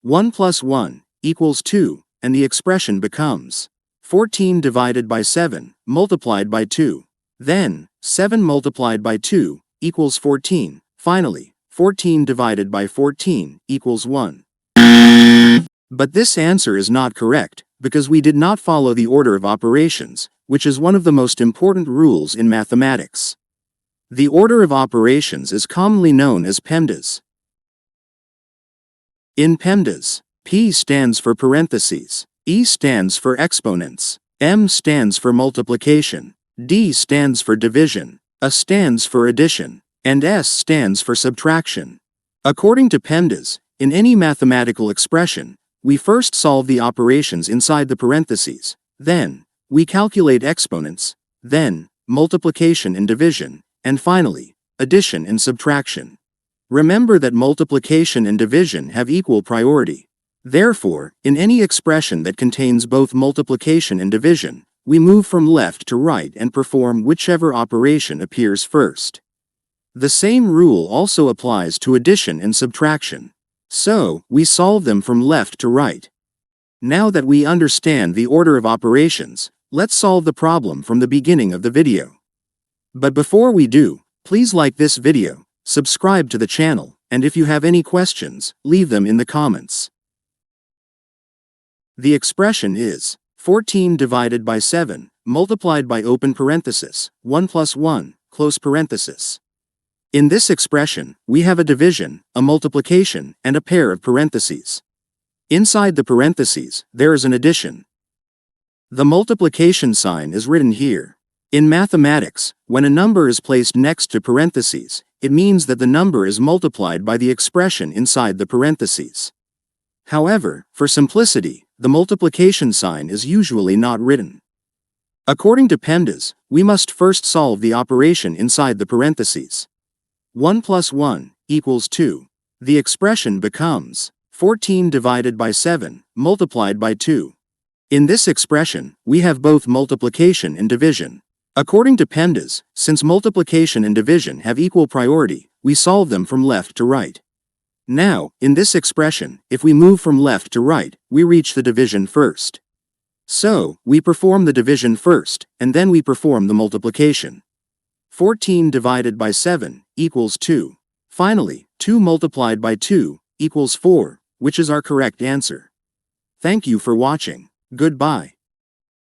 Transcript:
1 plus 1 equals 2, and the expression becomes 14 divided by 7 multiplied by 2. Then, 7 multiplied by 2 equals 14. Finally, 14 divided by 14 equals 1. But this answer is not correct, because we did not follow the order of operations, which is one of the most important rules in mathematics. The order of operations is commonly known as PEMDAS. In PEMDAS, P stands for parentheses, E stands for exponents, M stands for multiplication, D stands for division, A stands for addition, and S stands for subtraction. According to PEMDAS, in any mathematical expression, we first solve the operations inside the parentheses, then we calculate exponents, then multiplication and division, and finally, addition and subtraction. Remember that multiplication and division have equal priority. Therefore, in any expression that contains both multiplication and division, we move from left to right and perform whichever operation appears first. The same rule also applies to addition and subtraction. So, we solve them from left to right. Now that we understand the order of operations, let's solve the problem from the beginning of the video. But before we do, please like this video, subscribe to the channel, and if you have any questions, leave them in the comments. The expression is 14 divided by 7, multiplied by open parenthesis, 1 plus 1, close parenthesis. In this expression, we have a division, a multiplication, and a pair of parentheses. Inside the parentheses, there is an addition. The multiplication sign is written here. In mathematics, when a number is placed next to parentheses, it means that the number is multiplied by the expression inside the parentheses. However, for simplicity, the multiplication sign is usually not written. According to PEMDAS, we must first solve the operation inside the parentheses. 1 plus 1 equals 2. The expression becomes 14 divided by 7 multiplied by 2. In this expression, we have both multiplication and division. According to PEMDAS, since multiplication and division have equal priority, we solve them from left to right. Now, in this expression, if we move from left to right, we reach the division first. So, we perform the division first, and then we perform the multiplication. 14 divided by 7 equals 2. Finally, 2 multiplied by 2 equals 4, which is our correct answer. Thank you for watching. Goodbye.